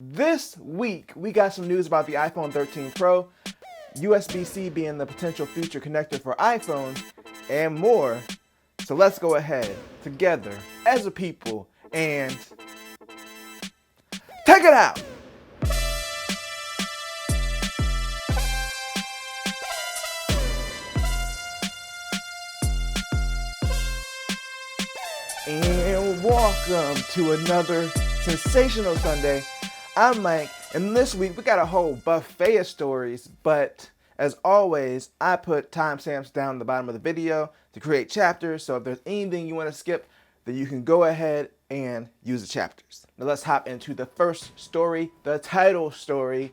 This week, we got some news about the iPhone 13 Pro, USB-C being the potential future connector for iPhones, and more. So let's go ahead, together, as a people, and check it out! And welcome to another sensational Sunday. I'm Mike, and this week we got a whole buffet of stories, but as always, I put timestamps down at the bottom of the video to create chapters, so if there's anything you want to skip, then you can go ahead and use the chapters. Now let's hop into the first story, the title story.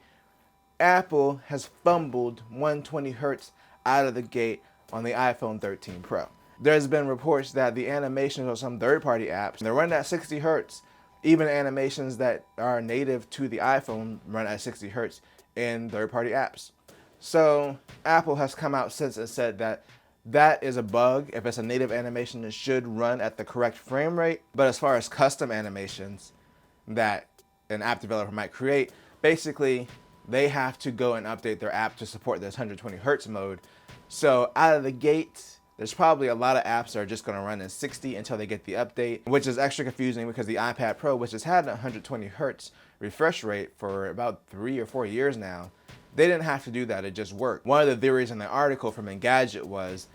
Apple has fumbled 120 Hz out of the gate on the iPhone 13 Pro. There's been reports that the animations of some third-party apps, they're running at 60 Hz. Even animations that are native to the iPhone run at 60 Hz in third-party apps. So Apple has come out since and said that that is a bug. If it's a native animation, it should run at the correct frame rate. But as far as custom animations that an app developer might create, basically they have to go and update their app to support this 120 Hz mode. So out of the gate, there's probably a lot of apps that are just going to run in 60 until they get the update, which is extra confusing because the iPad Pro, which has had a 120 Hz refresh rate for about 3 or 4 years now, they didn't have to do that. It just worked. One of the theories in the article from Engadget was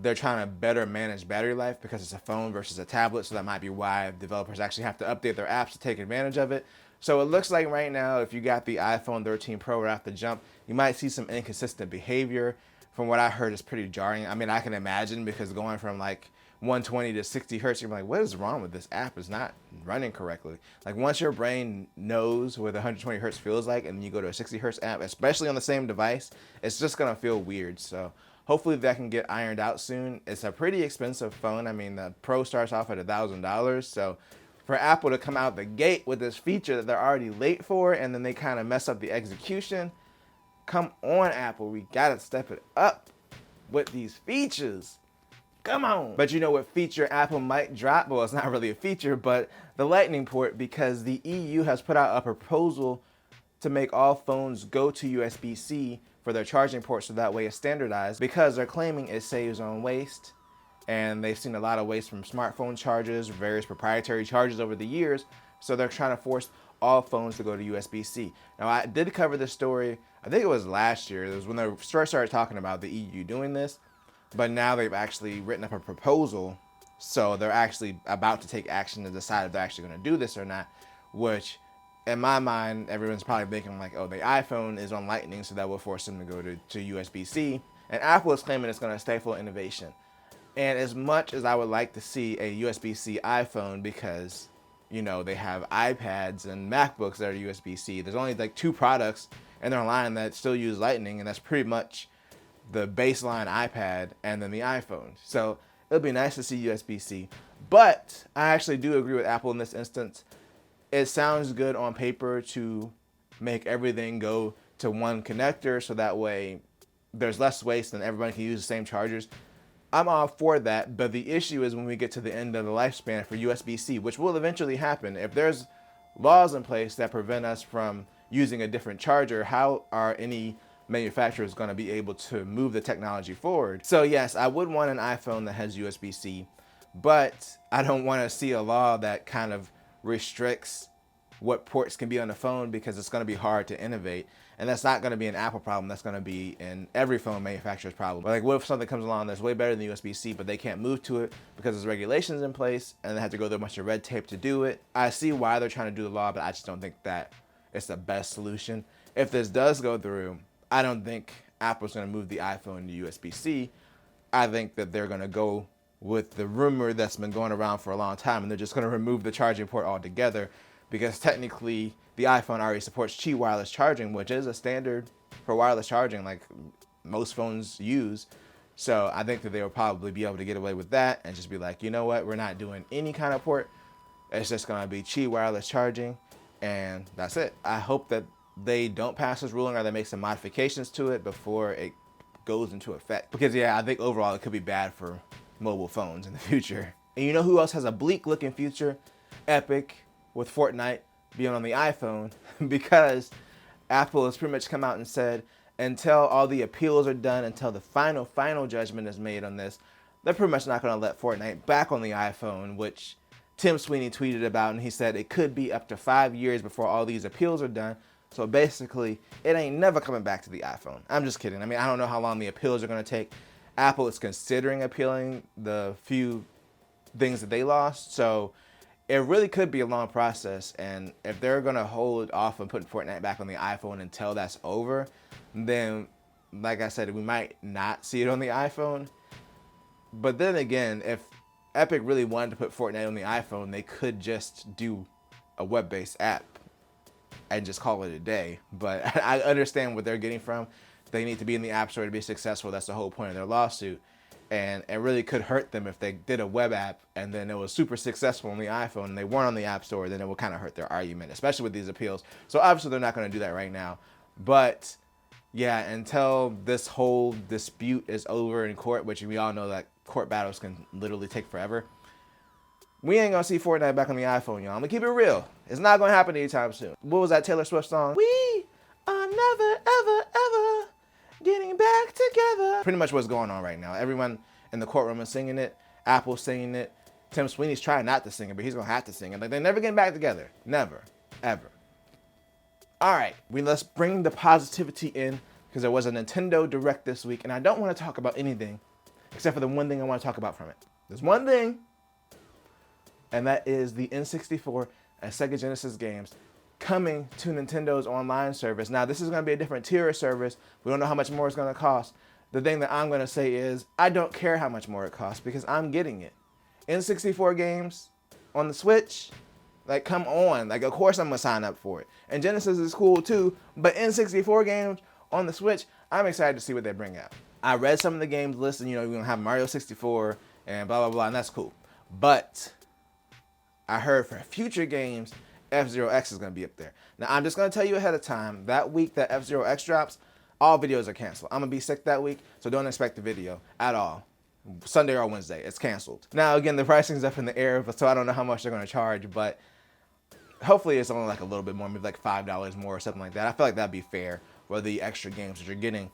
they're trying to better manage battery life because it's a phone versus a tablet, so that might be why developers actually have to update their apps to take advantage of it. So it looks like right now, if you got the iPhone 13 Pro right off the jump, you might see some inconsistent behavior. From what I heard, it's pretty jarring. I mean, I can imagine, because going from like 120 to 60 Hz, you're like, what is wrong with this app? It's not running correctly. Like, once your brain knows what 120 Hz feels like and you go to a 60 Hz app, especially on the same device, it's just gonna feel weird. So hopefully that can get ironed out soon. It's a pretty expensive phone. I mean, the Pro starts off at $1,000. So for Apple to come out the gate with this feature that they're already late for, and then they kind of mess up the execution, come on, Apple, we gotta step it up with these features. Come on. But you know what feature Apple might drop? Well, it's not really a feature, but the Lightning port, because the EU has put out a proposal to make all phones go to USB-C for their charging port, so that way it's standardized, because they're claiming it saves on waste. And they've seen a lot of waste from smartphone chargers, various proprietary chargers over the years, so they're trying to force all phones to go to USB-C. Now, I did cover this story, I think it was last year. It was when they first started talking about the EU doing this, but now they've actually written up a proposal, so they're actually about to take action to decide if they're actually going to do this or not, which, in my mind, everyone's probably thinking like, oh, the iPhone is on Lightning, so that will force them to go to USB-C, and Apple is claiming it's going to stifle innovation. And as much as I would like to see a USB-C iPhone, because you know, they have iPads and MacBooks that are USB-C. There's only like 2 products in their line that still use Lightning, and that's pretty much the baseline iPad and then the iPhone. So it'll be nice to see USB-C. But I actually do agree with Apple in this instance. It sounds good on paper to make everything go to one connector, so that way there's less waste and everybody can use the same chargers. I'm all for that, but the issue is when we get to the end of the lifespan for USB-C, which will eventually happen. If there's laws in place that prevent us from using a different charger, how are any manufacturers going to be able to move the technology forward? So yes, I would want an iPhone that has USB-C, but I don't want to see a law that kind of restricts what ports can be on the phone, because it's going to be hard to innovate. And that's not going to be an Apple problem. That's going to be in every phone manufacturer's problem. But like, what if something comes along that's way better than USB-C, but they can't move to it because there's regulations in place and they have to go through a bunch of red tape to do it? I see why they're trying to do the law, but I just don't think that it's the best solution. If this does go through, I don't think Apple's going to move the iPhone to USB-C. I think that they're going to go with the rumor that's been going around for a long time, and they're just going to remove the charging port altogether, because technically the iPhone already supports Qi wireless charging, which is a standard for wireless charging like most phones use. So I think that they will probably be able to get away with that and just be like, you know what, we're not doing any kind of port. It's just going to be Qi wireless charging, and that's it. I hope that they don't pass this ruling, or they make some modifications to it before it goes into effect. Because yeah, I think overall it could be bad for mobile phones in the future. And you know who else has a bleak looking future? Epic with Fortnite. being on the iPhone because Apple has pretty much come out and said until all the appeals are done, until the final judgment is made on this, they're pretty much not going to let Fortnite back on the iPhone, which Tim Sweeney tweeted about, and he said it could be up to 5 years before all these appeals are done. So basically, it ain't never coming back to the iPhone. I'm just kidding. I mean, I don't know how long the appeals are going to take. Apple is considering appealing the few things that they lost, so it really could be a long process. And if they're going to hold off on putting Fortnite back on the iPhone until that's over, then, like I said, we might not see it on the iPhone. But then again, if Epic really wanted to put Fortnite on the iPhone, they could just do a web-based app and just call it a day. But I understand what they're getting from. They need to be in the App Store to be successful. That's the whole point of their lawsuit. And it really could hurt them if they did a web app and then it was super successful on the iPhone and they weren't on the App Store, then it would kind of hurt their argument, especially with these appeals. So obviously they're not going to do that right now. But yeah, until this whole dispute is over in court, which we all know that court battles can literally take forever, we ain't gonna see Fortnite back on the iPhone, y'all. I'm gonna keep it real. It's not gonna happen anytime soon. What was that Taylor Swift song? We are never, ever, ever getting back together. Pretty much what's going on right now. Everyone in the courtroom is singing it. Apple's singing it. Tim Sweeney's trying not to sing it, but he's gonna have to sing it. Like, they're never getting back together. Never, ever. All right, let's bring the positivity in because there was a Nintendo Direct this week, and I don't want to talk about anything except for the one thing I want to talk about from it. There's one thing, and that is the N64 and Sega Genesis games coming to Nintendo's online service. Now, this is going to be a different tier of service. We don't know how much more it's going to cost. The thing that I'm going to say is I don't care how much more it costs because I'm getting it. N64 games on the Switch, like, come on. Like, of course I'm going to sign up for it. And Genesis is cool too, but N64 games on the Switch, I'm excited to see what they bring out. I read some of the games listed, we're going to have Mario 64 and blah, blah, blah, and that's cool. But I heard for future games, F-Zero X is going to be up there. Now, I'm just going to tell you ahead of time, that week that F-Zero X drops, all videos are canceled. I'm going to be sick that week, so don't expect the video at all. Sunday or Wednesday, it's canceled. Now, again, the pricing's up in the air, so I don't know how much they're going to charge, but hopefully it's only like a little bit more, maybe like $5 more or something like that. I feel like that'd be fair for the extra games that you're getting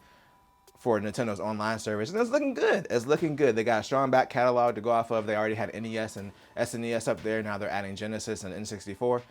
for Nintendo's online service. And it's looking good. It's looking good. They got a strong back catalog to go off of. They already had NES and SNES up there. Now they're adding Genesis and N64.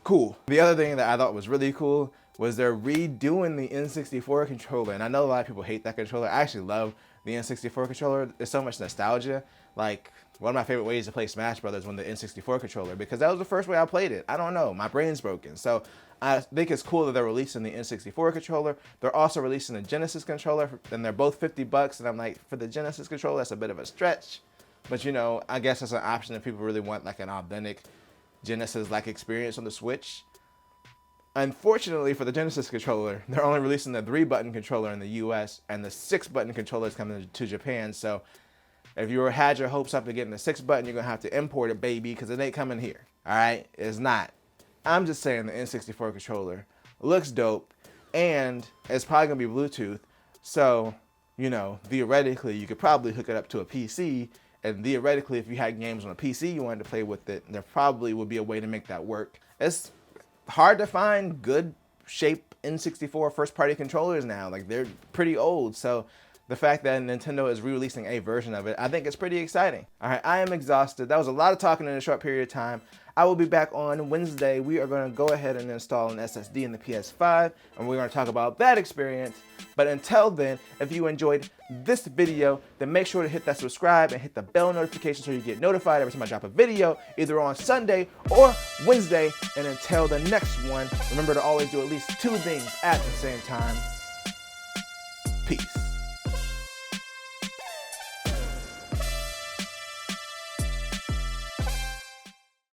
Cool. The other thing that I thought was really cool was they're redoing the N64 controller. And I know a lot of people hate that controller. I actually love the N64 controller. There's so much nostalgia. Like, one of my favorite ways to play Smash Brothers was the N64 controller because that was the first way I played it. I don't know. My brain's broken. So I think it's cool that they're releasing the N64 controller. They're also releasing the Genesis controller, and they're both $50. And I'm like, for the Genesis controller, that's a bit of a stretch. But, I guess that's an option if people really want like an authentic Genesis-like experience on the Switch. Unfortunately for the Genesis controller, they're only releasing the 3-button controller in the US, and the 6-button controller is coming to Japan. So if you had your hopes up to getting the 6-button, you're going to have to import it, baby, because it ain't coming here. All right? It's not. I'm just saying the N64 controller looks dope, and it's probably going to be Bluetooth. So, theoretically, you could probably hook it up to a PC, and theoretically, if you had games on a PC you wanted to play with it, there probably would be a way to make that work. It's hard to find good shape N64 first-party controllers now. Like, they're pretty old, so the fact that Nintendo is re-releasing a version of it, I think it's pretty exciting. All right, I am exhausted. That was a lot of talking in a short period of time. I will be back on Wednesday. We are going to go ahead and install an SSD in the PS5, and we're going to talk about that experience. But until then, if you enjoyed this video, then make sure to hit that subscribe and hit the bell notification so you get notified every time I drop a video, either on Sunday or Wednesday. And until the next one, remember to always do at least 2 things at the same time.